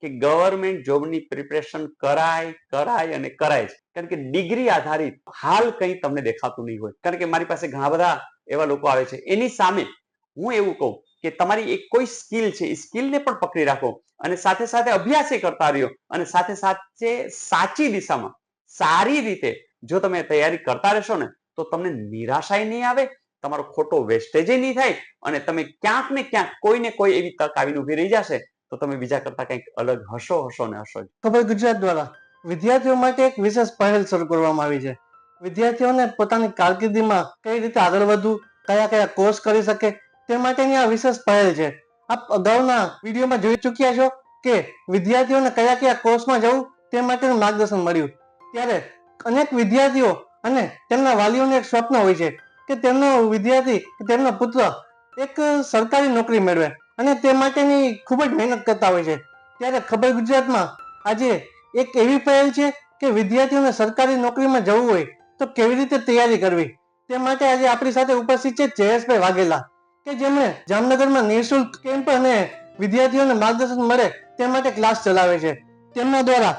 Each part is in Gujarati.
કે ગવર્મેન્ટ જોબની પ્રિપેરેશન કરાય અને કરાય છે. કારણ કે ડિગ્રી આધારિત હાલ કંઈ તમને દેખાતું નહીં હોય. કારણ કે મારી પાસે ઘણા બધા એવા લોકો આવે છે. એની સામે હું એવું કહું કે તમારી એક કોઈ સ્કિલ છે, એ સ્કિલને પણ પકડી રાખો અને સાથે સાથે અભ્યાસ કરતા રહ્યો અને સાથે સાથે સાચી દિશામાં સારી રીતે જો તમે તૈયારી કરતા રહેશો ને તો તમને નિરાશાય નહીં આવે, તમારો ખોટો વેસ્ટેજ નહીં થાય અને તમે ક્યાંક ને ક્યાંક કોઈને કોઈ એવી તક આવીને ઉભી રહી જશે તો તમે બીજા કરતા કંઈક અલગ હશો ને હશો. ખબર ગુજરાત દ્વારા વિદ્યાર્થીઓ માટે એક વિશેષ પહેલ શરૂ કરવામાં આવી છે. વિદ્યાર્થીઓને પોતાની કારકિર્દીમાં કઈ રીતે આગળ વધવું, કયા કયા કોર્સ કરી શકે તે માટેની આ વિશેષ પહેલ છે. આપ અગાઉના વિડીયોમાં જોઈ ચૂક્યા છો કે વિદ્યાર્થીઓને કયા કયા કોર્સમાં જવું તે માટેનું માર્ગદર્શન મળ્યું. ત્યારે અનેક વિદ્યાર્થીઓ અને તેમના વાલીઓને એક સ્વપ્ન હોય છે કે તેમનો વિદ્યાર્થી તેમનો પુત્ર એક સરકારી નોકરી મેળવે અને તે માટેની ખૂબ જ મહેનત કરતા હોય છે. ત્યારે ખબર ગુજરાતમાં આજે એક એવી પહેલ છે કે વિદ્યાર્થીઓને સરકારી નોકરીમાં જવું હોય તો કેવી રીતે તૈયારી કરવી તે માટે આજે આપણી સાથે ઉપસ્થિત છે જયેશભાઈ વાઘેલા, કે જેમણે જામનગરમાં નિઃશુલ્ક કેમ્પ અને વિદ્યાર્થીઓને માર્ગદર્શન મળે તે માટે ક્લાસ ચલાવે છે. તેમના દ્વારા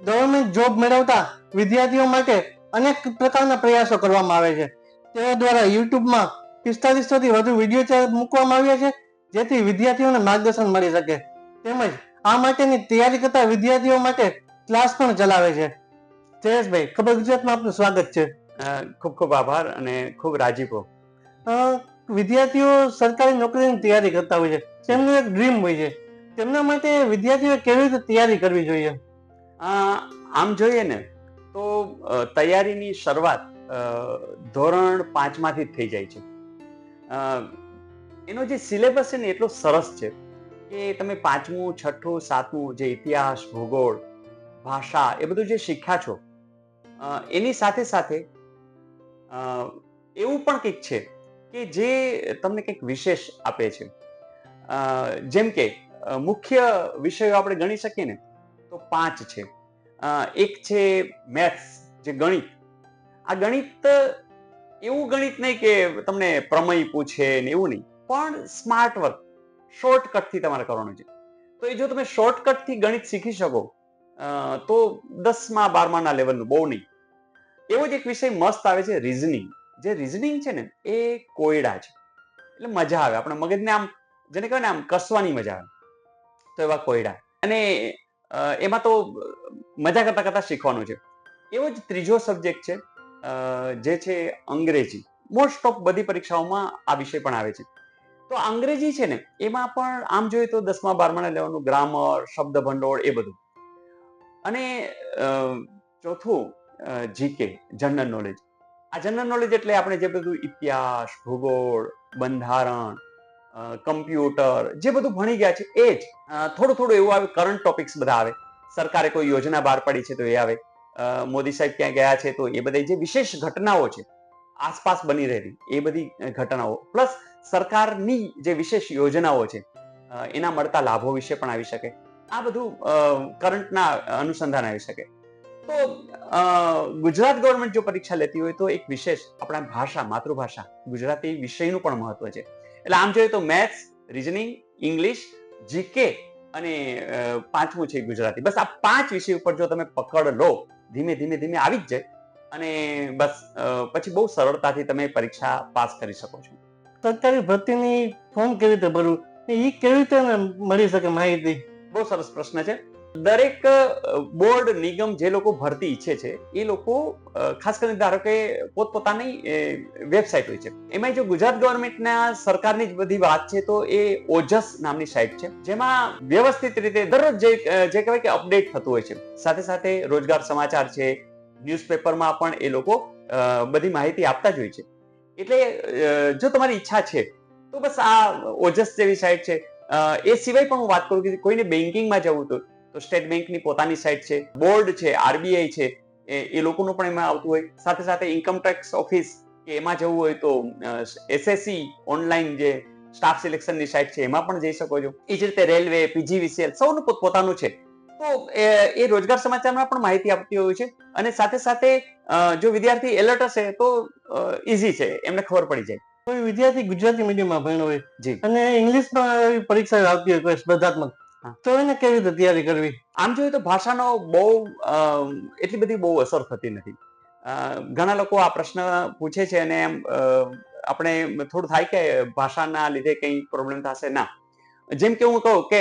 ગવર્મેન્ટ જોબ મેળવતા વિદ્યાર્થીઓ માટે અનેક પ્રકારના પ્રયાસો કરવામાં આવે છે. તેઓ દ્વારા યુટ્યુબમાં 4500 થી વધુ વિડીયો મૂકવામાં આવ્યા છે જેથી વિદ્યાર્થીઓને માર્ગદર્શન મળી શકે. તેમજ આ માટેની તૈયારી કરતા વિદ્યાર્થીઓ માટે ક્લાસ પણ ચલાવે છે. જયેશભાઈ, ખબર ગુજરાતમાં આપનું સ્વાગત છે. ખૂબ ખૂબ આભાર અને ખૂબ રાજીપો. વિદ્યાર્થીઓ સરકારી નોકરીની તૈયારી કરતા હોય છે, તેમનું એક ડ્રીમ હોય છે, તેમના માટે વિદ્યાર્થીઓએ કેવી રીતે તૈયારી કરવી જોઈએ? આમ જોઈએ ને તો તૈયારીની શરૂઆત ધોરણ 5 માંથી જ થઈ જાય છે. એનો જે સિલેબસ છે ને એટલો સરસ છે કે તમે 5મું, 6ઠું, 7મું જે ઇતિહાસ, ભૂગોળ, ભાષા એ બધું જે શીખ્યા છો એની સાથે સાથે એવું પણ કંઈક છે કે જે તમને કંઈક વિશેષ આપે છે. જેમ કે મુખ્ય વિષયો આપણે ગણી શકીએ ને તો 5 છે. એક છે મેથ્સ, જે ગણિત. આ ગણિત એવું ગણિત નહીં કે તમને પ્રમેય પૂછે ને એવું નહીં, પણ સ્માર્ટ વર્ક, શોર્ટકટથી તમારે કરવાનું છે. તો એ જો તમે શોર્ટકટથી ગણિત શીખી શકો તો 10મા 12માના લેવલનું, બહુ નહીં. એવો જ એક વિષય મસ્ત આવે છે રીઝનિંગ. જે રીઝનિંગ છે ને એ કોયડા છે, એટલે મજા આવે, આપણે મગજને આમ જેને કહેવાય ને આમ કસવાની મજા આવે, તો એવા કોયડા. અને એમાં તો મજા કરતા કરતા શીખવાનું છે. એવો જ ત્રીજો સબ્જેક્ટ છે જે છે અંગ્રેજી. મોસ્ટ ઓફ બધી પરીક્ષાઓમાં આ વિષય પણ આવે છે. તો અંગ્રેજી છે ને એમાં પણ આમ જોઈએ તો 10મા 12માના લેવલનું ગ્રામર, શબ્દ ભંડોળ એ બધું. અને ચોથું જીકે, જનરલ નોલેજ. આ જનરલ નોલેજ એટલે આપણે જે બધું ઇતિહાસ, ભૂગોળ, બંધારણ, કમ્પ્યુટર જે બધું ભણી ગયા છે એ જ. થોડું થોડું એવું આવે, કરંટ ટોપિક્સ બધા આવે. સરકારે કોઈ યોજના બહાર પાડી છે તો એ આવે, મોદી સાહેબ ક્યાં ગયા છે તો એ બધી જે વિશેષ ઘટનાઓ છે આસપાસ બની રહેલી એ બધી ઘટનાઓ, પ્લસ સરકારની જે વિશેષ યોજનાઓ છે એના મળતા લાભો વિશે પણ આવી શકે. આ બધું કરંટના અનુસંધાન આવી શકે. તો ગુજરાત ગવર્મેન્ટ જો પરીક્ષા લેતી હોય તો એક વિશેષ આપણા ભાષા, માતૃભાષા ગુજરાતી વિષયનું પણ મહત્વ છે. એટલે આમ જોઈએ તો મેથ્સ, રીઝનિંગ, ઇંગ્લિશ, જીકે અને 5મું છે ગુજરાતી. બસ આ 5 વિષય ઉપર જો તમે પકડ લો, ધીમે ધીમે ધીમે આવી જ જાય અને બસ પછી બહુ સરળતાથી તમે પરીક્ષા પાસ કરી શકો છો. સરકારી ભરતીની ફોર્મ કેવી રીતે ભરવું, એ કેવી રીતે મળી શકે માહિતી? બહુ સરસ પ્રશ્ન છે. દરેક બોર્ડ, નિગમ જે લોકો ભરતી ઈચ્છે છે એ લોકો ખાસ કરીને ધારો કે પોતપોતાની વેબસાઇટ હોય છે. એમાં જો ગુજરાત ગવર્મેન્ટના સરકારની જ બધી વાત છે તો એ ઓજસ નામની સાઇટ છે, જેમાં વ્યવસ્થિત રીતે દરરોજ જે કહેવાય કે અપડેટ થતું હોય છે. સાથે સાથે રોજગાર સમાચાર છે, ન્યૂઝપેપરમાં પણ એ લોકો બધી માહિતી આપતા જ હોય છે. એટલે જો તમારી ઈચ્છા છે તો બસ આ ઓજસ જેવી સાઇટ છે. એ સિવાય પણ હું વાત કરું કે કોઈને બેન્કિંગમાં જવું તો સ્ટેટ બેંકની પોતાની સાઇટ છે, બોર્ડ છે, આરબીઆઈ છે, એ લોકોનું પણ એમાં આવતું હોય. સાથે સાથે ઇન્કમ ટેક્સ ઓફિસ કે એમાં જવું હોય તો એસએસસી ઓનલાઈન જે સ્ટાફ સિલેક્શનની સાઇટ છે એમાં પણ જઈ શકો છો. એ જ રીતે રેલવે, પીજીવીસીએલ સૌનું પોતપોતાનું છે. તો એ રોજગાર સમાચારમાં પણ માહિતી આપતી હોય છે. અને સાથે સાથે જો વિદ્યાર્થી એલર્ટ હશે તો ઈઝી છે, એમને ખબર પડી જાય. કોઈ વિદ્યાર્થી ગુજરાતી મીડિયમમાં ભણ્યો હોય અને ઇંગ્લિશમાં પરીક્ષા આવતી હોય કોઈ સ્પર્ધાત્મક, હા. તો એને કેવી રીતે તૈયારી કરવી? આમ જોઈએ તો ભાષાનો બહુ એટલી બધી બહુ અસર થતી નથી. ઘણા લોકો આ પ્રશ્ન પૂછે છે અને એમ આપણે થોડું થાય કે ભાષાના લીધે કંઈ પ્રોબ્લેમ થશે. ના, જેમ કે હું કહું કે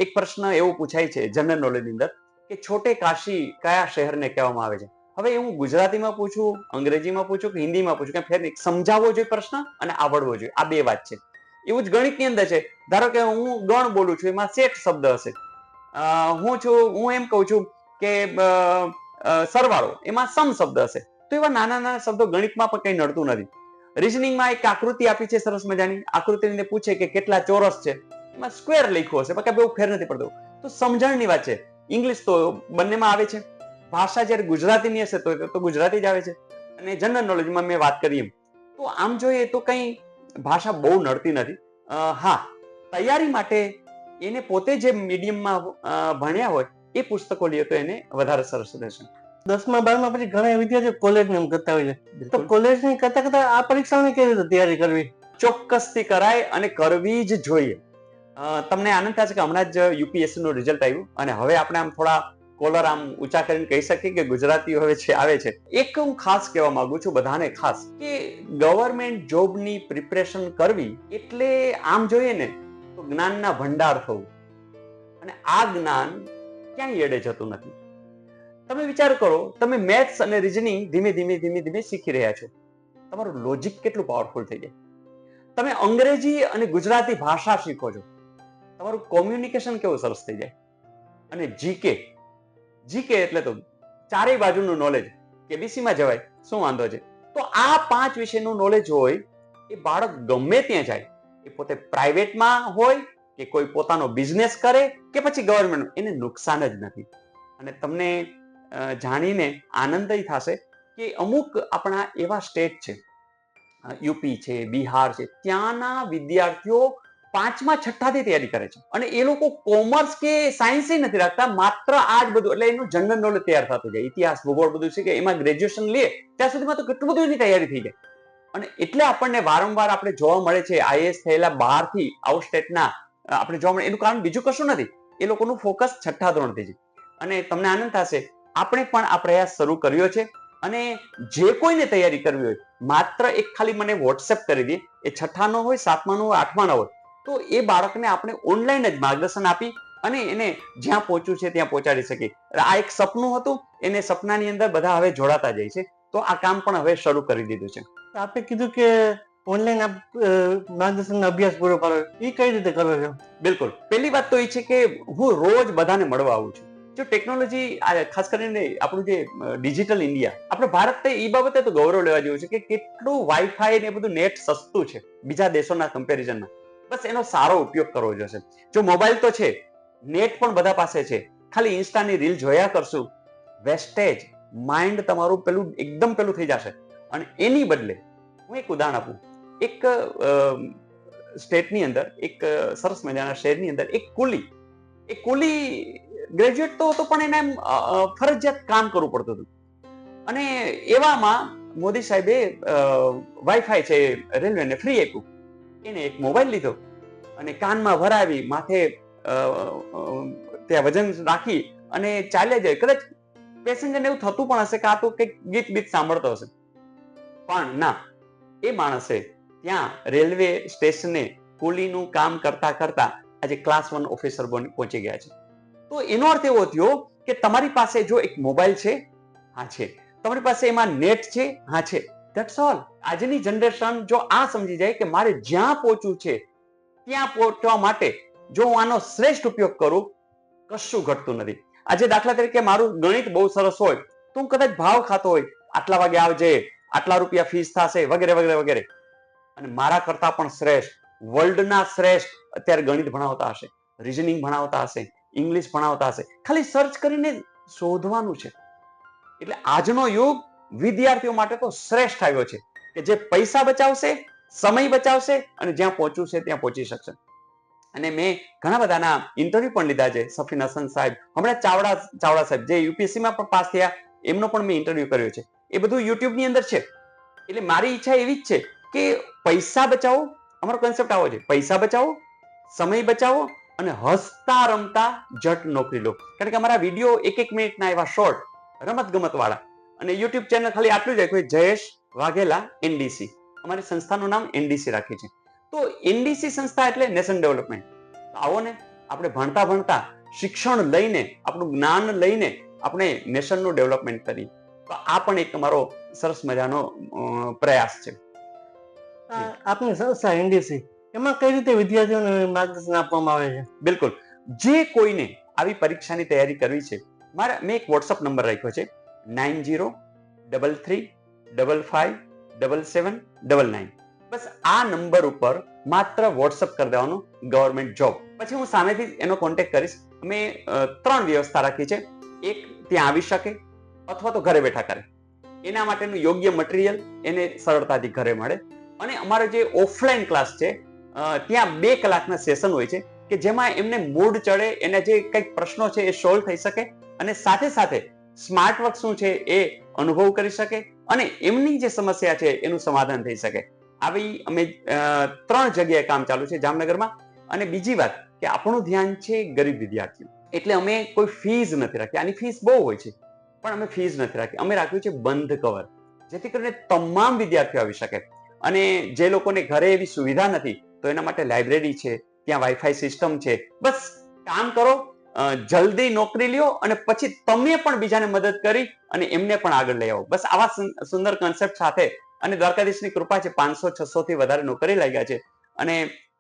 એક પ્રશ્ન એવો પૂછાય છે જનરલ નોલેજની અંદર કે છોટે કાશી કયા શહેરને કહેવામાં આવે છે. હવે હું ગુજરાતીમાં પૂછું, અંગ્રેજીમાં પૂછું કે હિન્દીમાં પૂછું, કે ફેર નહીં, સમજાવવો જોઈએ પ્રશ્ન અને આવડવો જોઈએ, આ બે વાત છે. એવું જ ગણિતની અંદર છે. ધારો કે હું ગણ બોલું છું, એમાં સેટ શબ્દ હશે. હું એમ કહું છું કે સરવાળો, એમાં સમ શબ્દ હશે. તો એવા નાના નાના શબ્દો ગણિતમાં પણ કંઈ નડતું નથી. રીઝનિંગમાં એક આકૃતિ આપી છે સરસ મજાની, આકૃતિને પૂછે કે કેટલા ચોરસ છે, એમાં સ્ક્વેર લખ્યું હશે, બાકી બહુ ફેર નથી પડતો. તો સમજણની વાત છે. ઇંગ્લિશ તો બંનેમાં આવે છે. ભાષા જ્યારે ગુજરાતીની હશે તો ગુજરાતી જ આવે છે. અને જનરલ નોલેજમાં મેં વાત કરી એમ, તો આમ જોઈએ તો કંઈ ભાષા બહુ નડતી નથી. હા, તૈયારી માટે એને પોતે જે મીડિયમમાં ભણ્યા હોય એ પુસ્તકો લે તો એને વધારે સરસ રહેશે. 10મા 12મા પછી ઘણા વિદ્યાર્થીઓ કોલેજને એમ કરતા હોય છે, તો કોલેજની કરતા કરતા આ પરીક્ષાઓની કેવી રીતે તૈયારી કરવી? ચોક્કસથી કરાય અને કરવી જ જોઈએ. તમને આનંદ થશે કે હમણાં જ યુપીએસસી નું રિઝલ્ટ આવ્યું અને હવે આપણે આમ થોડા કોલર આમ ઊંચા કરીને કહી શકીએ કે ગુજરાતીઓ હવે છે આવે છે. એક હું ખાસ કહેવા માંગુ છું બધાને, ખાસ કે ગવર્મેન્ટ જોબની પ્રિપરેશન કરવી એટલે આમ જોઈએ ને તો જ્ઞાનના ભંડાર થવું, અને આ જ્ઞાન ક્યાંય એડે જતું નથી. તમે વિચાર કરો, તમે મેથ્સ અને રીઝનિંગ ધીમે ધીમે ધીમે ધીમે શીખી રહ્યા છો, તમારું લોજિક કેટલું પાવરફુલ થઈ જાય. તમે અંગ્રેજી અને ગુજરાતી ભાષા શીખો છો, તમારું કોમ્યુનિકેશન કેવું સરસ થઈ જાય. અને જીકે, જીકે એટલે તો ચારેય બાજુનું નોલેજ, કેબીસીમાં જવાય, શું વાંધો છે. તો આ 5 વિષયનું નોલેજ હોય એ બાળક ગમે ત્યાં જાય, એ પોતે પ્રાઇવેટમાં હોય કે કોઈ પોતાનો બિઝનેસ કરે કે પછી ગવર્મેન્ટ, એને નુકસાન જ નથી. અને તમને જાણીને આનંદ થશે કે અમુક આપણા એવા સ્ટેટ છે, યુપી છે, બિહાર છે, ત્યાંના વિદ્યાર્થીઓ 5મા 6ઠાથી તૈયારી કરે છે અને એ લોકો કોમર્સ કે સાયન્સ નથી રાખતા, માત્ર આ જ બધું, એટલે એનું જનરલ નોલેજ તૈયાર થતું જાય, ઇતિહાસ ભૂગોળ બધું છે કે એમાં ગ્રેજ્યુએશન લે ત્યાં સુધીમાં તો કેટલું બધું એની તૈયારી થઈ જાય. અને એટલે આપણને વારંવાર આપણે જોવા મળે છે આઈએએસ થયેલા બહારથી આઉટ સ્ટેટના આપણે જોવા મળે. એનું કારણ બીજું કશું નથી, એ લોકોનું ફોકસ 6ઠ્ઠા ધોરણથી છે. અને તમને આનંદ થશે, આપણે પણ આ પ્રયાસ શરૂ કર્યો છે. અને જે કોઈને તૈયારી કરવી હોય, માત્ર એક ખાલી મને વોટ્સએપ કરી દે, એ 6ઠ્ઠાનો હોય, 7માનો હોય, 8માનો હોય, તો એ બાળકને આપણે ઓનલાઈન જ માર્ગદર્શન આપી અને એને જ્યાં પહોંચવું છે ત્યાં પહોંચાડી શકીએ. આ એક સપનું હતું, એને સપનાની અંદર બધા હવે જોડાતા જાય છે. તો આ કામ પણ હવે શરૂ કરી દીધું છે. આપે કીધું કે ઓનલાઈન માર્ગદર્શન અભ્યાસ પૂરો પાડો, એ કઈ રીતે કરો છો? બિલકુલ, પહેલી વાત તો એ છે કે હું રોજ બધાને મળવા આવું છું. જો ટેકનોલોજી, ખાસ કરીને આપણું જે ડિજિટલ ઇન્ડિયા, આપણે ભારત એ બાબતે તો ગૌરવ લેવા જેવું છે કે કેટલું વાઈફાઈ ને બધું નેટ સસ્તું છે બીજા દેશોના કમ્પેરિઝનમાં. બસ એનો સારો ઉપયોગ કરવો જોશે. જો મોબાઈલ તો છે, નેટ પણ બધા પાસે છે, ખાલી ઇન્સ્ટાની રીલ જોયા કરશું, વેસ્ટેજ, માઇન્ડ તમારું પેલું એકદમ પેલું થઈ જશે. અને એની બદલે હું એક ઉદાહરણ આપું. એક સ્ટેટની અંદર, એક સરસ મજાના શહેરની અંદર એક કુલી ગ્રેજ્યુએટ તો હતો, પણ એને ફરજિયાત કામ કરવું પડતું હતું. અને એવામાં મોદી સાહેબે વાઈફાઈ છે રેલવેને ફ્રી આપ્યું. એને એક મોબાઈલ લીધો અને કાનમાં ભરાવી, માથે ત્યાં વજન રાખી અને ચાલ્યા જાય. કદાચ પેસેન્જરને એવું થતું પણ હશે કે આ તો કંઈક ગીત બીત સાંભળતો હશે, પણ ના, એ માણસે ત્યાં રેલવે સ્ટેશને કુલીનું કામ કરતા કરતા આજે ક્લાસ 1 ઓફિસર પહોંચી ગયા છે. તો એનો અર્થ એવો થયો કે તમારી પાસે જો એક મોબાઈલ છે, હા છે, તમારી પાસે એમાં નેટ છે, હા છે, ધેટ્સ ઓલ. આજની જનરેશન જો આ સમજી જાય કે મારે જ્યાં પહોંચવું છે ત્યાં પહોંચવા માટે જો હું આનો શ્રેષ્ઠ ઉપયોગ કરું, કશું ઘટતું નથી. આજે દાખલા તરીકે મારું ગણિત બહુ સરસ હોય તો હું કદાચ ભાવ ખાતો હોય, આટલા વાગે આવજે, આટલા રૂપિયા ફીસ થશે, વગેરે વગેરે વગેરે. અને મારા કરતા પણ શ્રેષ્ઠ, વર્લ્ડના શ્રેષ્ઠ અત્યારે ગણિત ભણાવતા હશે, રીઝનિંગ ભણાવતા હશે, ઇંગ્લિશ ભણાવતા હશે, ખાલી સર્ચ કરીને શોધવાનું છે. એટલે આજનો યુગ વિદ્યાર્થીઓ માટે તો શ્રેષ્ઠ આવ્યો છે કે જે પૈસા બચાવશે, સમય બચાવશે અને જ્યાં પહોંચવું છે ત્યાં પહોંચી શકશે. અને મેં ઘણા બધાના ઇન્ટરવ્યુ પણ લીધા છે. સફીન હસન સાહેબ, હમણાં ચાવડા સાહેબ જે યુપીએસસીમાં પણ પાસ થયા, એમનો પણ મેં ઇન્ટરવ્યુ કર્યો છે. એ બધું યુટ્યુબની અંદર છે. એટલે મારી ઈચ્છા એવી જ છે કે પૈસા બચાવો, અમારો કન્સેપ્ટ આવો છે, પૈસા બચાવો, સમય બચાવો અને હસતા રમતા જટ નોકરી લો. કારણ કે અમારા વિડીયો 1 મિનિટના એવા શોર્ટ રમત ગમત વાળા, અને યુટ્યુબ ચેનલ ખાલી આટલું જ રાખ્યું, જયેશ વાઘેલા એનડીસી. અમારી સંસ્થાનું નામ એનડીસી રાખ્યું છે. તો એનડીસી સંસ્થા એટલે નેશન ડેવલપમેન્ટ. આવો ને, આપણે ભણતા ભણતા શિક્ષણ લઈને, આપણું જ્ઞાન લઈને આપણે નેશનનું ડેવલપમેન્ટ કરીએ. તો આ પણ એક અમારો સરસ મજાનો પ્રયાસ છે. આપની સંસ્થા એનડીસી, એમાં કઈ રીતે વિદ્યાર્થીઓને માર્ગદર્શન આપવામાં આવે છે? બિલકુલ. જે કોઈને આવી પરીક્ષાની તૈયારી કરવી છે, મેં એક વોટ્સઅપ નંબર રાખ્યો છે 9033557799. બસ આ નંબર ઉપર માત્ર વોટ્સઅપ કરી દેવાનું ગવર્મેન્ટ જોબ. પછી હું સામેથી એનો કોન્ટેક્ટ કરીશ. અમે 3 વ્યવસ્થા રાખી છે. એક, ત્યાં આવી શકે અથવા તો ઘરે બેઠા કરે. એના માટેનું યોગ્ય મટીરિયલ એને સરળતાથી ઘરે મળે. અને અમારો જે ઓફલાઈન ક્લાસ છે, ત્યાં 2 કલાકના સેશન હોય છે કે જેમાં એમને મૂડ ચડે, એના જે કંઈક પ્રશ્નો છે એ સોલ્વ થઈ શકે, અને સાથે સાથે સ્માર્ટ વર્ક શું છે એ અનુભવ કરી શકે, અને એમની જે સમસ્યા છે એનું સમાધાન થઈ શકે. આવી અમે 3 જગ્યાએ કામ ચાલુ છે જામનગરમાં. અને બીજી વાત કે આપણું ધ્યાન છે ગરીબ વિદ્યાર્થીઓ, એટલે અમે કોઈ ફીસ નથી રાખી. આની ફીસ બહુ હોય છે, પણ અમે ફીસ નથી રાખી. અમે રાખ્યું છે બંધ કવર, જેથી કરીને તમામ વિદ્યાર્થીઓ આવી શકે. અને જે લોકોને ઘરે એવી સુવિધા નથી, તો એના માટે લાઇબ્રેરી છે, ત્યાં વાઈફાઈ સિસ્ટમ છે. બસ કામ કરો, જલ્દી નોકરી લ્યો, અને પછી તમે પણ બીજાને મદદ કરી અને એમને પણ આગળ લઈ આવો. બસ આવા સુંદર કોન્સેપ્ટ સાથે, અને દ્વારકાધીશની કૃપા છે 500-600 થી વધારે નોકરી લાગ્યા છે. અને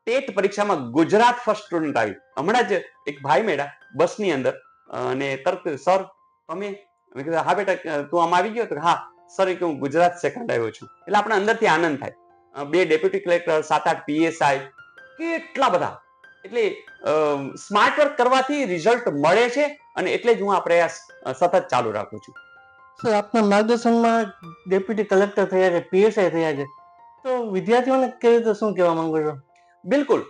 ટેટ પરીક્ષામાં ગુજરાત ફર્સ્ટ સ્ટુડન્ટ આવી. હમણાં જ એક ભાઈ મળ્યા બસની અંદર, અને તરત સર તમે, મેં કીધું હા બેટા તું આમ આવી ગયો? તો હા સર, કે હું ગુજરાત સેકન્ડ આવ્યો છું. એટલે આપણે અંદરથી આનંદ થાય. 2 ડેપ્યુટી કલેક્ટર, 7-8 પીએસઆઈ, કેટલા બધા. એટલે સ્માર્ટ વર્ક કરવાથી રિઝલ્ટ મળે છે, અને એટલે જ હું આ પ્રયાસ સતત ચાલુ રાખું છું. સર, આપના માર્ગદર્શનમાં ડેપ્યુટી કલેક્ટર થયા છે, પીએસઆઈ થયા છે, તો વિદ્યાર્થીઓને કેવી રીતે શું કહેવા માંગો છો? બિલકુલ,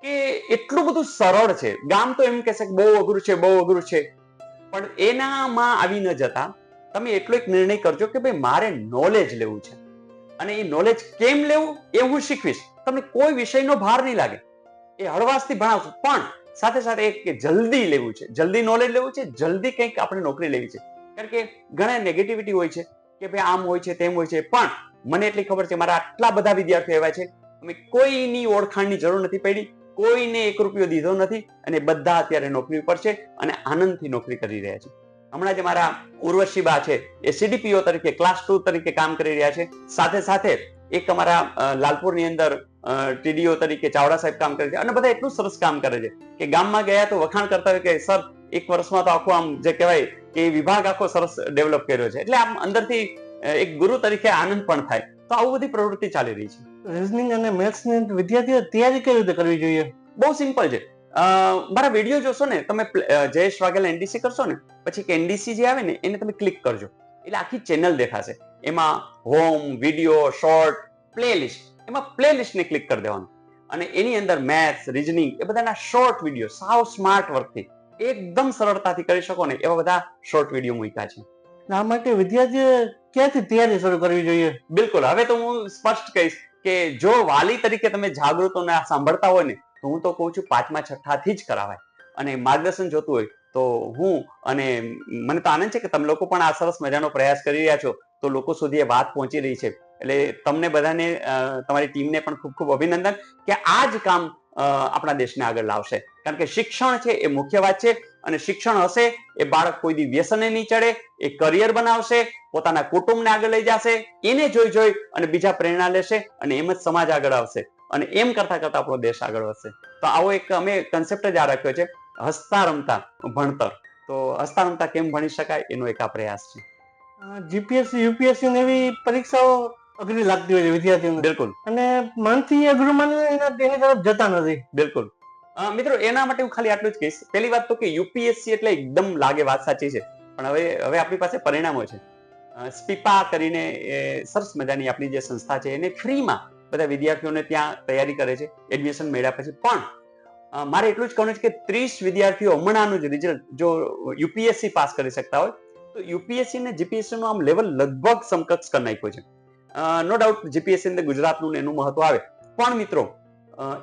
કે એટલું બધું સરળ છે. ગામ તો એમ કહેશે કે બહુ અઘરું છે, બહુ અઘરું છે, પણ એનામાં આવી ન જતા તમે એટલો એક નિર્ણય કરજો કે ભાઈ મારે નોલેજ લેવું છે, અને એ નોલેજ કેમ લેવું એ હું શીખવીશ. તમને કોઈ વિષયનો ભાર નહીં લાગે, એ હળવાશથી ભણાવશું. પણ સાથે સાથે એક કે જલ્દી લેવું છે, જલ્દી નોલેજ લેવું છે, જલ્દી કંઈક આપણે નોકરી લેવી છે. કારણ કે ઘણા નેગેટિવિટી હોય છે કે ભાઈ આમ હોય છે, તેમ હોય છે. પણ મને એટલી ખબર છે, મારા આટલા બધા વિદ્યાર્થીઓ એવા છે, અમે કોઈની ઓળખાણની જરૂર નથી પડી, કોઈને 1 રૂપિયો દીધો નથી, અને બધા અત્યારે નોકરી ઉપર છે અને આનંદથી નોકરી કરી રહ્યા છે. હમણાં જ મારા ઉર્વશીબા છે, એ સીડીપીઓ તરીકે ક્લાસ 2 તરીકે કામ કરી રહ્યા છે. સાથે સાથે એક અમારા લાલપુરની અંદર ટીડીઓ તરીકે ચાવડા સાહેબ કામ કરે છે, અને બધા એટલું સરસ કામ કરે છે કે ગામમાં ગયા તો વખાણ કરતા હોય કે સર 1 વર્ષમાં તો આખો આમ જે કહેવાય કે વિભાગ આખો સરસ ડેવલપ કર્યો છે. એટલે આમ અંદરથી એક ગુરુ તરીકે આનંદ પણ થાય. તો આવું બધી પ્રવૃત્તિ ચાલી રહી છે. રીઝનિંગ અને મેથ્સની વિદ્યાર્થીઓ તૈયારી કેવી રીતે કરવી જોઈએ? બહુ સિમ્પલ છે. મારા વિડીયો જોશો ને તમે, જયેશ વાઘેલા એનડીસી કરશો ને, પછી એનડીસી જે આવે ને એને તમે ક્લિક કરજો, એટલે આખી ચેનલ દેખાશે. એમાં હોમ, વિડીયો, શોર્ટ, પ્લેલિસ્ટ, એમાં પ્લેલિસ્ટને ક્લિક કરી દેવાનું, અને એની અંદર મેથ્સ, રીઝનિંગ એ બધાના શોર્ટ વિડીયો સાવ સ્માર્ટ વર્કથી એકદમ સરળતાથી કરી શકો ને એવા બધા શોર્ટ વિડીયો મૂક્યા છે. આ માટે વિદ્યાર્થીઓએ ક્યાંથી તૈયારી શરૂ કરવી જોઈએ? બિલકુલ, હવે તો હું સ્પષ્ટ કહીશ કે જો વાલી તરીકે તમે જાગૃતોને સાંભળતા હોય ને, તો હું તો કહું છું 5મા-6ઠ્ઠા થી જ કરાવાય. અને માર્ગદર્શન જોતું હોય તો હું, અને મને તો આનંદ છે કે તમે લોકો પણ આ સરસ મજાનો પ્રયાસ કરી રહ્યા છો, તો લોકો સુધી એ વાત પહોંચી રહી છે. એટલે તમને બધાને, તમારી ટીમને પણ ખૂબ ખૂબ અભિનંદન કે આ જ કામ આપણા દેશને આગળ લાવશે. કારણ કે શિક્ષણ છે એ મુખ્ય વાત છે, અને શિક્ષણ હશે એ બાળક કોઈ દી વ્યસને નહીં ચડે, એ કરિયર બનાવશે, પોતાના કુટુંબને આગળ લઈ જશે, એને જોઈ અને બીજા પ્રેરણા લેશે, અને એમ જ સમાજ આગળ આવશે, અને એમ કરતા કરતા આપણો દેશ આગળ વધશે. તો આવો એક અમે કન્સેપ્ટ જ આ રાખ્યો છે, હસતા રમતા ભણતર. તો હસતા રમતા કેમ ભણી શકાય એનો એક આ પ્રયાસ છે. જીપીએસસી, યુપીએસસી એવી પરીક્ષાઓ અઘરી લાગતી હોય છે વિદ્યાર્થીઓને, બિલકુલ, અને મનથી અઘરું માનીને એની તરફ જતા નથી. બિલકુલ. મિત્રો, એના માટે હું ખાલી આટલું જ કહીશ. પહેલી વાત તો કે યુપીએસસી એટલે એકદમ લાગે વાત સાચી છે, પણ હવે આપણી પાસે પરિણામો છે. સ્પીપા કરીને સરસ મજાની આપણી જે સંસ્થા છે, એને ફ્રીમાં બધા વિદ્યાર્થીઓને ત્યાં તૈયારી કરે છે એડમિશન મળ્યા પછી. પણ મારે એટલું જ કહેવાનું છે કે 30 વિદ્યાર્થીઓ હમણાંનું જ રિઝલ્ટ જો યુપીએસસી પાસ કરી શકતા હોય, તો યુપીએસસી અને જીપીએસસી નું આમ લેવલ લગભગ સમકક્ષ કરી નાખ્યું છે. નો ડાઉટ જીપીએસસી અંદર ગુજરાતનું એનું મહત્વ આવે, પણ મિત્રો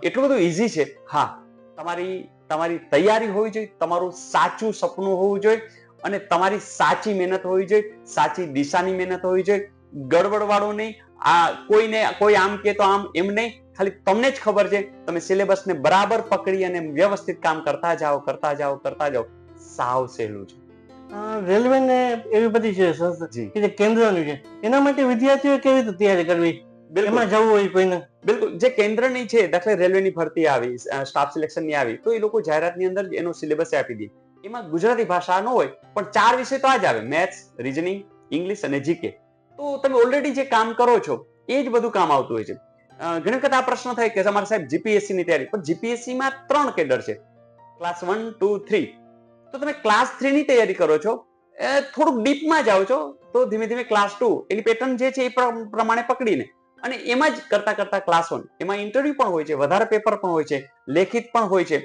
એટલું બધું ઈઝી છે. હા, તમારી તમારી તૈયારી હોવી જોઈએ, તમારું સાચું સપનું હોવું જોઈએ અને તમારી સાચી મહેનત હોવી જોઈએ, સાચી દિશાની મહેનત હોવી જોઈએ. ગડબડ વાળું નહીં. કોઈ આમ કે તો આમ એમ નહીં. ખાલી તમને જ ખબર છે, તમે સિલેબસને બરાબર પકડી અને વ્યવસ્થિત કામ કરતા જાઓ. સાવ સહેલું છે. રેલવે ને એવી બધી છે જી. કે જે કેન્દ્રની છે, એના માટે વિદ્યાર્થીઓ કેવી રીતે તૈયારી કરવી, બિલકુલ એમાં જવું હોય કોઈને? બિલકુલ જે કેન્દ્રની છે, દાખલા રેલવેની ભરતી આવી, સ્ટાફ સિલેક્શનની આવી, તો એ લોકો જાહેરાતની અંદર એનો સિલેબસ આપી દે. એમાં ગુજરાતી ભાષા ન હોય, પણ 4 વિષય તો આ જ આવે: મેથ્સ, રીઝનિંગ, ઇંગ્લિશ અને જીકે. તો તમે ઓલરેડી જે કામ કરો છો એ જ બધું કામ આવતું હોય છે. ઘણી વખત આ પ્રશ્ન થાય કે અમારે સાહેબ જીપીએસસી ની તૈયારી, પણ જીપીએસસી માં 3 કેડર છે, ક્લાસ 1, 2, 3. તો તમે ક્લાસ 3 ની તૈયારી કરો છો, થોડુંક ડીપમાં જાઓ છો, તો ધીમે ધીમે ક્લાસ 2 એની પેટર્ન જે છે એ પ્રમાણે પકડીને અને એમાં જ કરતા ક્લાસ 1 એમાં ઇન્ટરવ્યુ પણ હોય છે, વધારે પેપર પણ હોય છે, લેખિત પણ હોય છે.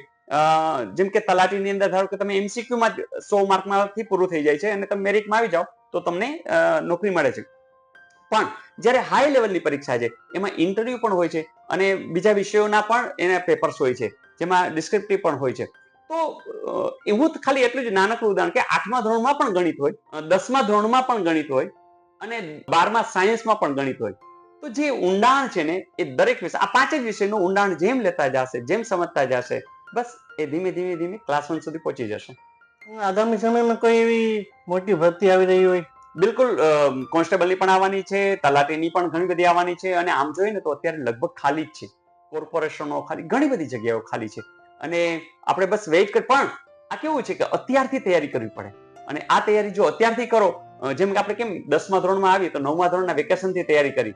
જેમ કે તલાટીની અંદર ધારો કે તમે એમસીક્યુ માં 100 માર્કમાંથી પૂરું થઈ જાય છે અને તમે મેરિટમાં આવી જાઓ તો તમને નોકરી મળે છે. પણ જ્યારે હાઈ લેવલની પરીક્ષા છે એમાં ઇન્ટરવ્યુ પણ હોય છે અને બીજા વિષયોના પણ એના પેપર્સ હોય છે, જેમાં ડિસ્ક્રિપ્ટિવ પણ હોય છે. તો એવું ખાલી એટલું જ નાનકડું ઉદાહરણ કે 8મા ધોરણમાં પણ ગણિત હોય, 10મા ધોરણમાં પણ ગણિત હોય અને 12મા સાયન્સમાં પણ ગણિત હોય. તો જે ઊંડાણ છે ને એ દરેક વિષય, આ 5 જ વિષયનું ઊંડાણ જેમ લેતા જશે, જેમ સમજતા જશે, બસ એ ધીમે ધીમે ક્લાસ 1 સુધી પહોંચી જશે. આગામી સમયમાં કોઈ એવી મોટી ભરતી આવી રહી હોય? બિલકુલ, કોન્સ્ટેબલની પણ આવવાની છે, તલાટીની પણ ઘણી બધી આવવાની છે અને આમ જોઈએ ને તો અત્યારે લગભગ ખાલી જ છે. કોર્પોરેશનો ખાલી, ઘણી બધી જગ્યાઓ ખાલી છે અને આપણે બસ વેઇટ કરી. પણ આ કેવું છે કે અત્યારથી તૈયારી કરવી પડે અને આ તૈયારી જો અત્યારથી કરો, જેમ કે આપણે કેમ 10મા ધોરણમાં આવી તો 9મા ધોરણના વેકેશનથી તૈયારી કરી,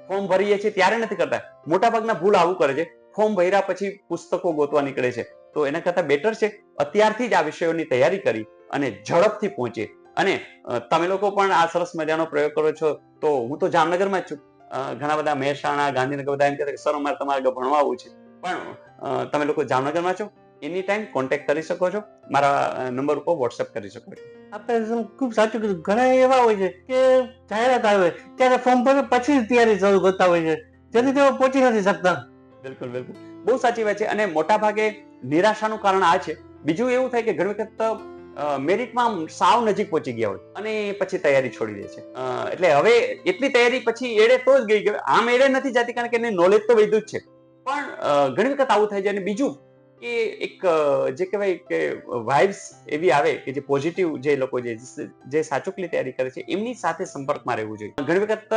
ફોર્મ ભરીએ છીએ ત્યારે નથી કરતા. મોટાભાગના ભૂલ આવું કરે છે, ફોર્મ ભર્યા પછી પુસ્તકો ગોતવા નીકળે છે. તો એના કરતા બેટર છે અત્યારથી જ આ વિષયોની તૈયારી કરી અને ઝડપથી પહોંચે. અને તમે લોકો પણ આ સરસ મજાનો પ્રયોગ કરો છો. તો હું તો જામનગરમાં જ છું. ઘણા બધા મહેસાણા, ગાંધીનગર બધા એમ કહે સર અમારે તમારે આગળ ભણવા આવવું છે, પણ તમે લોકો જામનગરમાં છો, એની ટાઈમ કોન્ટેક્ટ કરી શકો છો, મારા નંબર ઉપર વોટ્સએપ કરી શકો છો. આપણે ખૂબ સાચું કીધું. ઘણા એવા હોય છે કે જાહેરાત આવે ત્યારે ફોર્મ ભરે પછી તૈયારી શરૂ કરતા હોય છે, જેથી તેઓ પહોંચી નથી શકતા. બિલકુલ બહુ સાચી વાત છે અને મોટા ભાગે નિરાશાનું કારણ આ છે. બીજું એવું થાય કે ઘણી વખત મેરિટમાં સાવ નજીક પહોંચી ગયા હોય અને પછી તૈયારી છોડી દે છે. એટલે હવે એટલી તૈયારી પછી એડે તો જ ગઈ કે આમ એડે નથી જતી, કારણ કે એને નોલેજ તો વધ્યું જ છે. પણ ઘણી વખત આવું થાય છે. અને બીજું કે એક જે કહેવાય કે વાઇબ્સ એવી આવે કે જે પોઝિટિવ, જે લોકો જે સાચુકલી તૈયારી કરે છે એમની સાથે સંપર્કમાં રહેવું જોઈએ. ઘણી વખત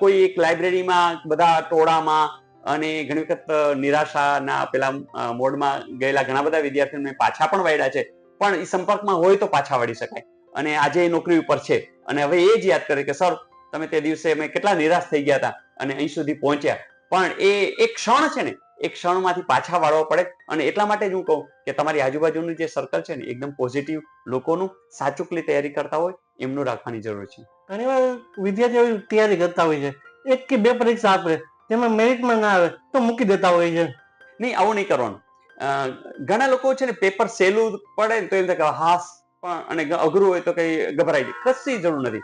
કોઈ એક લાઇબ્રેરીમાં બધા ટોળામાં અને ઘણી વખત નિરાશાના પેલા મોડમાં ગયેલા ઘણા બધા વિદ્યાર્થીઓને પાછા પણ વાળ્યા છે. પણ એ સંપર્કમાં હોય તો પાછા વાળી શકાય અને આજે એ નોકરી ઉપર છે અને હવે એ જ યાદ કરે કે સર તમે તે દિવસે અમે કેટલા નિરાશ થઈ ગયા હતા અને અહીં સુધી પહોંચ્યા. પણ એ એક ક્ષણ છે ને, એક ક્ષણમાંથી પાછા વાળવા પડે. અને એટલા માટે જ હું કહું કે તમારી આજુબાજુનું જે સર્કલ છે ને એકદમ પોઝિટિવ લોકોનું, સાચુકલી તૈયારી કરતા હોય એમનું રાખવાની જરૂર છે. ઘણીવાર વિદ્યાર્થીઓ તૈયારી કરતા હોય છે, 1 કે 2 પરીક્ષા આપે, તેમાં મેરિટમાં ના આવે તો મૂકી દેતા હોય છે. નહીં, આવું નહીં કરવાનું. ઘણા લોકો છે ને પેપર સહેલું પડે તો એમ થાય કે હાસ, પણ અને અઘરું હોય તો કઈ ગભરાઈ જાય. કશી જરૂર નથી.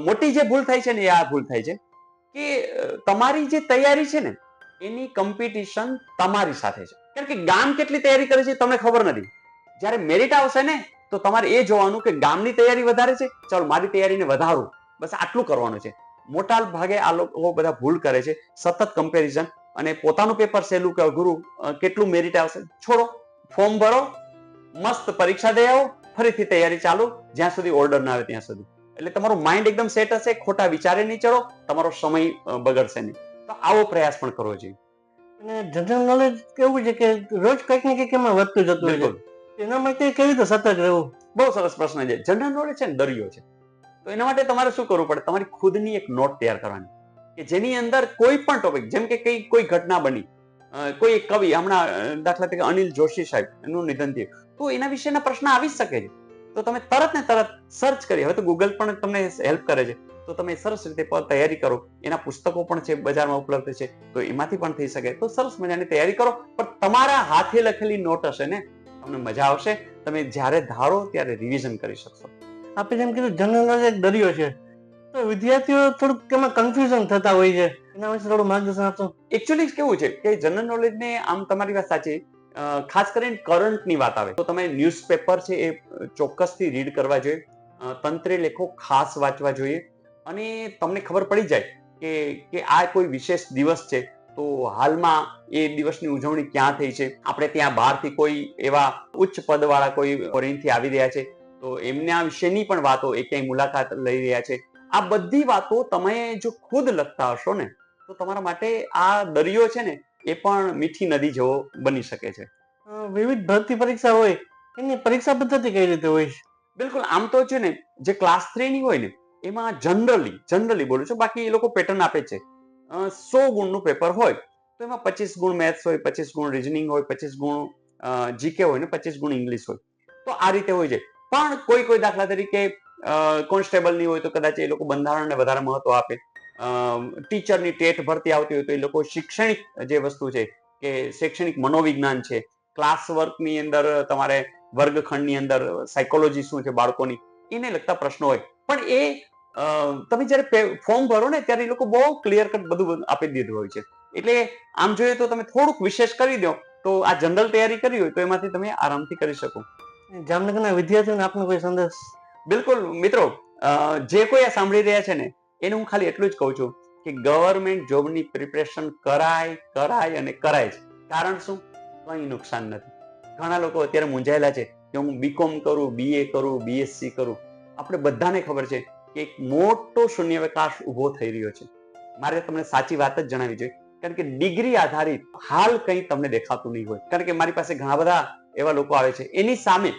મોટી જે ભૂલ થાય છે ને એ આ ભૂલ થાય છે કે તમારી જે તૈયારી છે ને એની કોમ્પિટિશન તમારી સાથે છે. કારણ કે ગામ કેટલી તૈયારી કરે છે તમને ખબર નથી. જ્યારે મેરિટ આવશે ને તો તમારે એ જોવાનું કે ગામની તૈયારી વધારે છે, ચાલો મારી તૈયારીને વધારું, બસ આટલું કરવાનું છે. મોટા ભાગે આ લોકો બધા ભૂલ કરે છે, સતત કમ્પેરિઝન, અને પોતાનું પેપર સહેલું કે અઘરું, કેટલું મેરિટ આવશે છોડો, ફોર્મ ભરો, મસ્ત પરીક્ષા દઈ આવો, ફરીથી તૈયારી ચાલુ, જ્યાં સુધી ઓર્ડર ના આવે ત્યાં સુધી. એટલે તમારું માઇન્ડ એકદમ સેટ હશે, ખોટા વિચારે નહીં ચડો, તમારો સમય બગડશે નહીં. તો આવો પ્રયાસ પણ કરવો જોઈએ. અને જનરલ નોલેજ કેવું છે કે રોજ કંઈક ને કંઈક એમાં વધતું જતું હોય છે. એના માટે કેવી રીતે સતત રહેવું? બહુ સરસ પ્રશ્ન છે. જનરલ નોલેજ છે ને દરિયો છે. તો એના માટે તમારે શું કરવું પડે? તમારી ખુદની એક નોટ તૈયાર કરવાની કે જેની અંદર કોઈ પણ ટોપિક, જેમ કે કોઈ ઘટના બની, કોઈ એક કવિ, હમણાં દાખલા તરીકે અનિલ જોશી સાહેબ એનું નિધન થયું, તો એના વિશેના પ્રશ્ન આવી શકે છે. તો તમે તરત ને તરત સર્ચ કરી, હવે તો ગૂગલ પણ તમને હેલ્પ કરે છે, તો તમે સરસ રીતે તૈયારી કરો. એના પુસ્તકો પણ છે, બજારમાં ઉપલબ્ધ છે, તો એમાંથી પણ થઈ શકે. તો સરસ મજાની તૈયારી કરો, પણ તમારા હાથે લખેલી નોટ હશે ને, તમને મજા આવશે. તમે જ્યારે ધારો ત્યારે રિવિઝન કરી શકશો. આપણે જેમ કીધું જનરલ નોલેજ દરિયો છે, તો વિદ્યાર્થીઓ થોડુંક એમાં કન્ફ્યુઝન થતા હોય છે, એના વિશે થોડું માર્ગદર્શન આપશો? એકચ્યુઅલી કેવું છે કે જનરલ નોલેજને આમ તમારી વાત સાચી, ખાસ કરીને કરંટની વાત આવે તો તમે ન્યૂઝપેપર છે એ ચોક્કસથી રીડ કરવા જોઈએ. તંત્રી લેખો ખાસ વાંચવા જોઈએ અને તમને ખબર પડી જાય કે આ કોઈ વિશેષ દિવસ છે તો હાલમાં એ દિવસની ઉજવણી ક્યાં થઈ છે. આપણે ત્યાં બહારથી કોઈ એવા ઉચ્ચ પદવાળા કોઈ ફોરેનથી આવી રહ્યા છે તો એમના વિશેની પણ વાતો એ ક્યાંય મુલાકાત લઈ રહ્યા છે. આ બધી વાતો તમે જો ખુદ લખતા હશો ને તો તમારા માટે આ દરિયો છે ને એ પણ મીઠી નદી જેવો બની શકે છે. વિવિધ ભરતી પરીક્ષા હોય એની પરીક્ષા પદ્ધતિ કઈ રીતે હોય છે? બિલકુલ, આમ તો છે ને જે ક્લાસ 3 ની હોય ને એમાં જનરલી બોલું છું, બાકી એ લોકો પેટર્ન આપે છે. 100 ગુણનું પેપર હોય તો એમાં 25 ગુણ મેથ્સ હોય, 25 ગુણ રીઝનિંગ હોય, 25 ગુણ જીકે હોય ને 25 ગુણ ઇંગ્લિશ હોય. તો આ રીતે હોય છે. પણ કોઈ દાખલા તરીકે કોન્સ્ટેબલની હોય તો કદાચ એ લોકો બંધારણને વધારે મહત્વ આપે. ટીચરની ટેટ ભરતી આવતી હોય તો એ લોકો શૈક્ષણિક જે વસ્તુ છે કે શૈક્ષણિક મનોવિજ્ઞાન છે, ક્લાસ વર્કની અંદર તમારે વર્ગખંડની અંદર સાયકોલોજી શું છે બાળકોની એને લગતા પ્રશ્નો હોય. પણ એ તમે જયારે ફોર્મ ભરો ને ત્યારે એ લોકો બહુ ક્લિયર કટ બધું આપી દીધું હોય છે. એટલે આમ જોઈએ તો તમે થોડુંક વિશેષ કરી દો તો આ જનરલ તૈયારી કરી હોય તો એમાંથી તમે આરામથી કરી શકો. જામનગરના વિદ્યાર્થીઓને આપનો કોઈ સંદેશ? બિલકુલ મિત્રો, જે કોઈ આ સાંભળી રહ્યા છે ને એને હું ખાલી એટલું જ કહું છું કે ગવર્મેન્ટ જોબની પ્રિપરેશન કરાય અને કરાય જ. કારણ શું? કઈ નુકસાન નથી. ઘણા લોકો અત્યારે મૂંઝાયેલા છે કે હું બીકોમ કરું, બીએ કરું, બીએસસી કરું. આપણે બધાને ખબર છે કે એક મોટો શૂન્યાવકાશ ઉભો થઈ રહ્યો છે. મારે તમને સાચી વાત જ જણાવી જોઈએ, કારણ કે ડિગ્રી આધારિત હાલ કંઈ તમને દેખાતું નહીં હોય. કારણ કે મારી પાસે ઘણા બધા એવા લોકો આવે છે. એની સામે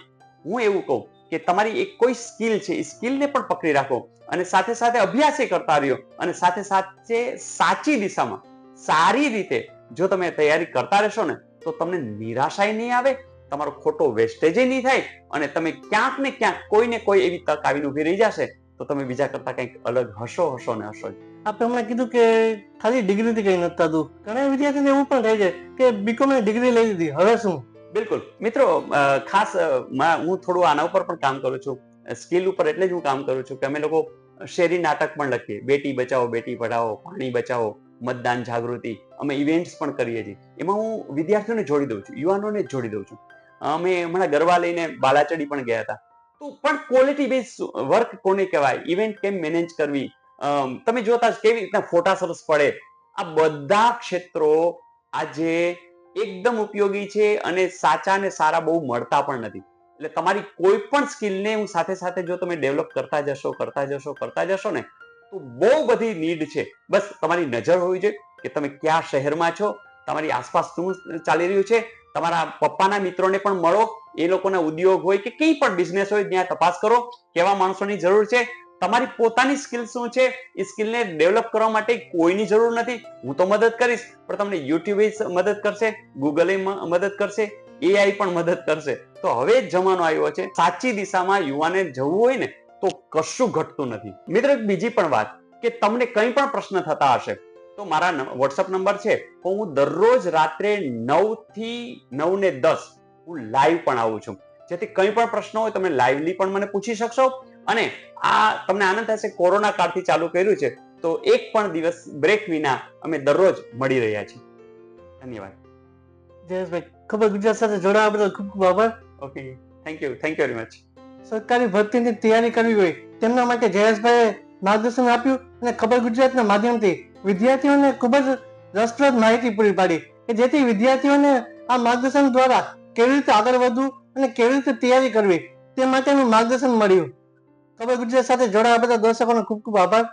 હું એવું કહું કે તમારી એક કોઈ સ્કિલ છે એ સ્કિલને પણ પકડી રાખો અને સાથે સાથે અભ્યાસ કરતા રહ્યો અને સાથે સાથે સાચી દિશામાં સારી રીતે જો તમે તૈયારી કરતા રહેશો ને તો તમને નિરાશાય નહીં આવે, તમારો ખોટો વેસ્ટેજ નહીં થાય અને તમે ક્યાંક ને ક્યાંક કોઈને કોઈ એવી તક આવીને ઉભી રહી જશે તો તમે બીજા કરતા કંઈક અલગ હશો ને હશો. આપણે હમણાં કીધું કે ખાલી ડિગ્રીથી કઈ નથી થતું. ઘણા વિદ્યાર્થીને એવું પણ થાય છે કે બીકોમ ની ડિગ્રી લઈ લીધી, હવે શું? બિલકુલ મિત્રો, ખાસ હું થોડું આના ઉપર પણ કામ કરું છું, સ્કિલ ઉપર. એટલે જ હું કામ કરું છું કે અમે લોકો શેરી નાટક પણ લખીએ, બેટી બચાવો બેટી પઢાઓ, પાણી બચાવો, મતદાન જાગૃતિ. અમે ઇવેન્ટ્સ પણ કરીએ છીએ. એમાં હું વિદ્યાર્થીઓને જોડી દઉં છું, યુવાનોને જ જોડી દઉં છું. અમે હમણાં ગરબા લઈને બાલાચડી પણ ગયા હતા. તો પણ ક્વોલિટી બેઝ વર્ક કોને કહેવાય, ઇવેન્ટ કેમ મેનેજ કરવી, તમે જોતા કેવી રીતના ફોટા સરસ પડે, આ બધા ક્ષેત્રો આજે એકદમ ઉપયોગી છે અને સાચા ને સારા બહુ મળતા પણ નથી. એટલે તમારી કોઈ પણ સ્કિલને હું સાથે સાથે જો તમે ડેવલપ કરતા જશો ને તો બહુ બધી નીડ છે. બસ તમારી નજર હોવી જોઈએ કે તમે કયા શહેરમાં છો, તમારી આસપાસ શું ચાલી રહ્યું છે. તમારા પપ્પાના મિત્રોને પણ મળો, એ લોકોના ઉદ્યોગ હોય કે કંઈ પણ બિઝનેસ હોય ત્યાં તપાસ કરો કેવા માણસોની જરૂર છે. તમારી પોતાની સ્કિલ શું છે એ સ્કિલને ડેવલપ કરવા માટે કોઈની જરૂર નથી. હું તો મદદ કરીશ, પણ તમને યુટ્યુબ મદદ કરશે, ગૂગલ મદદ કરશે, એઆઈ પણ મદદ કરશે. તો હવે જ જમાનો આવ્યો છે, સાચી દિશામાં યુવાને જવું હોય ને તો કશું ઘટતું નથી. મિત્રો, એક બીજી પણ વાત કે તમને કંઈ પણ પ્રશ્ન થતા હશે તો મારા વોટ્સઅપ નંબર છે, તો હું દરરોજ રાત્રે 9 થી 9:10 હું લાઈવ પણ આવું છું. જેથી કંઈ પણ પ્રશ્ન હોય તમે લાઈવલી પણ મને પૂછી શકશો. અને આ તમને આનંદ થશે, કોરોના કાળથી ચાલુ કર્યું છે તો એક પણ દિવસ બ્રેક વિના અમે દરરોજ મળી રહ્યા છીએ. ધન્યવાદ. જયેશભાઈ, ખબર ગુજરાત સાથે જોડાવા બદલ ખૂબ ખૂબ આભાર. Okay, thank you very much. સરકારી ભરતીની તૈયારી કરવી હોય તેમના માટે જયેશભાઈએ માર્ગદર્શન આપ્યું અને ખબર ગુજરાતના માધ્યમથી વિદ્યાર્થીઓને ખૂબ જ રસપ્રદ માહિતી પૂરી પાડી કે જેથી વિદ્યાર્થીઓને આ માર્ગદર્શન દ્વારા કેવી રીતે આગળ વધવું અને કેવી રીતે તૈયારી કરવી તે માટેનું માર્ગદર્શન મળ્યું. ખબર ગુજરાત સાથે જોડાવા બદલ દર્શકોનો ખૂબ ખૂબ આભાર.